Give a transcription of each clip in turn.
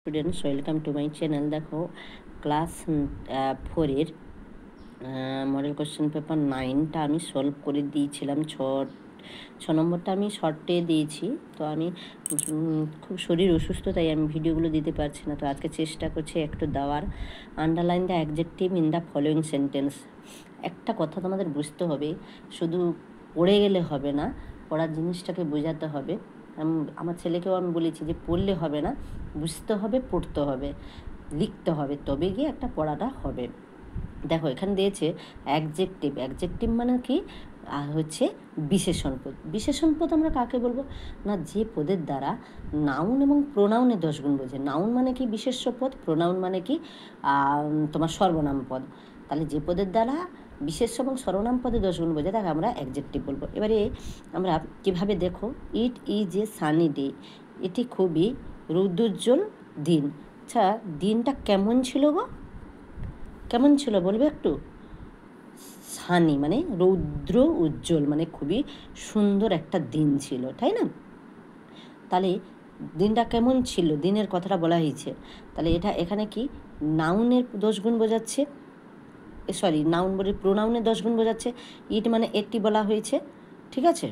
Students welcome to my channel. দেখো class 4-এর model question paper 9টা আমি solve করে দিয়েছিলাম। ছ নম্বরটা আমি শর্টে দিয়েছি। তো আমি খুব শরীর অসুস্থ, তাই আমি ভিডিওগুলো দিতে পারছি না। তো আজকে চেষ্টা করছি একটু দেওয়ার। Underline the adjective in the following sentence. একটা কথা তোমাদের বুঝতে হবে, শুধু পড়ে গেলে হবে না, পড়ার জিনিসটাকে বোঝাতে হবে। আমার ছেলেকেও আমি বলেছি যে পড়লে হবে না, বুঝতে হবে, পড়তে হবে, লিখতে হবে, তবে গিয়ে একটা পড়াটা হবে। দেখো এখানে দিয়েছে অ্যাডজেক্টিভ। অ্যাডজেক্টিভ মানে কি হচ্ছে বিশেষণ পদ। বিশেষণ পদ আমরা কাকে বলবো না, যে পদের দ্বারা নাউন এবং প্রোনাউনের 10 গুণ বোঝে। নাউন মানে কি বিশেষ্য পদ, প্রোনাউন মানে কি তোমার সর্বনাম পদ। তাহলে যে পদের দ্বারা বিশেষ্য এবং সর্বনাম পদে 10 গুণ বোঝে তাকে আমরা অ্যাডজেক্টিভ বলবো। এবারে আমরা কিভাবে, দেখো it is a sunny day, এটি খুবই রৌদ্রোজ্জ্বল দিন। আচ্ছা, দিনটা কেমন ছিল গো? কেমন ছিল বলবে একটু? সানি মানে রৌদ্র উজ্জ্বল, মানে খুবই সুন্দর একটা দিন ছিল, তাই না? তাহলে দিনটা কেমন ছিল, দিনের কথাটা বলা হয়েছে। তাহলে এটা এখানে কি নাউনের 10 গুণ বোঝাচ্ছে, সরি নাউন বলে প্রোনাউনের 10 গুণ বোঝাচ্ছে। ইট মানে এটি বলা হয়েছে, ঠিক আছে?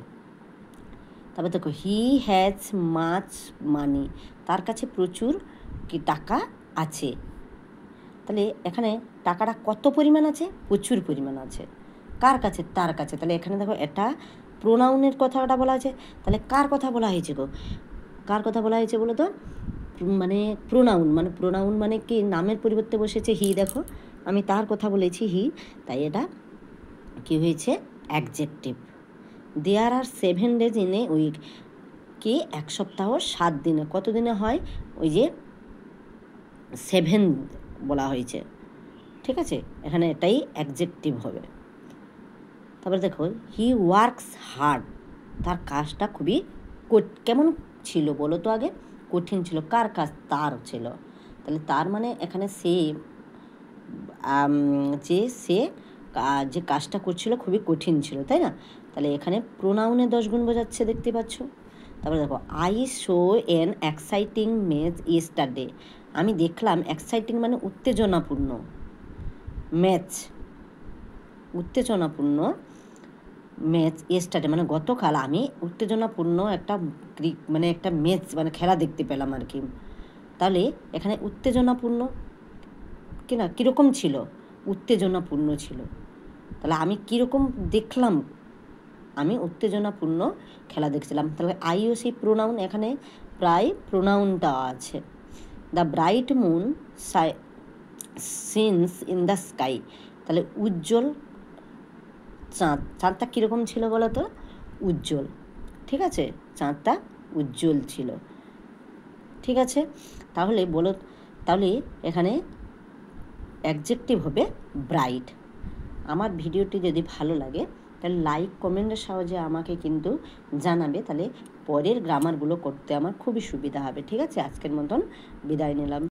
তারপর দেখো হি হ্যাজ মাচ মানি, তার কাছে প্রচুর কি টাকা আছে। তাহলে এখানে টাকাটা কত পরিমাণ আছে? প্রচুর পরিমাণ আছে। কার কাছে? তার কাছে। তাহলে এখানে দেখো এটা প্রোনাউনের কথাটা বলা আছে। তাহলে কার কথা বলা হয়েছে গো? কার কথা বলা হয়েছে বলো তো? মানে প্রোনাউন, মানে প্রোনাউন মানে কি নামের পরিবর্তে বসেছে হি। দেখো আমি তার কথা বলেছি হি, তাই এটা কি হয়েছে? Adjective. There are 7 days in a week, কি এক সপ্তাহ 7 দিনে। কত দিনে হয়? ওই যে 7 বলা হয়েছে, ঠিক আছে? এখানে এটাই অ্যাডজেক্টিভ হবে। তারপরে দেখো হি ওয়ার্কস হার্ড, তার কাজটা খুবই কেমন ছিল বলো তো আগে? কঠিন ছিল। কার কাজ? তার ছিল। তাহলে তার মানে এখানে সে যে কাজটা করছিল খুবই কঠিন ছিল, তাই না? তাহলে এখানে প্রোনাউনে 10 গুণ বোঝাচ্ছে, দেখতে পাচ্ছ। তারপরে দেখো I show N exciting match yesterday, আমি দেখলাম, এক্সাইটিং মানে উত্তেজনাপূর্ণ, ম্যাচ উত্তেজনাপূর্ণ, ম্যাচ ইয়েস্টারডে মানে গতকাল আমি উত্তেজনাপূর্ণ একটা মানে একটা ম্যাচ মানে খেলা দেখতে পেলাম আর কি। তাহলে এখানে উত্তেজনাপূর্ণ কিনা কীরকম ছিল? উত্তেজনাপূর্ণ ছিল। তাহলে আমি কীরকম দেখলাম? আমি উত্তেজনাপূর্ণ খেলা দেখছিলাম। তাহলে আইও সেই প্রোনাউন, এখানে প্রায় প্রোনাউনটা আছে। The bright moon shines in the sky, তাহলে উজ্জ্বল চাঁদ। চাঁদটা কীরকম ছিল বলো তো? উজ্জ্বল, ঠিক আছে? চাঁদটা উজ্জ্বল ছিল, ঠিক আছে? তাহলে বলো, তাহলে এখানে অ্যাডজেক্টিভ হবে ব্রাইট। আমার ভিডিওটি যদি ভালো লাগে তাহলে লাইক কমেন্টের সাহায্যে আমাকে কিন্তু জানাবে, তাহলে পরের গ্রামারগুলো করতে আমার খুবই সুবিধা হবে, ঠিক আছে? আজকের মতন বিদায় নিলাম।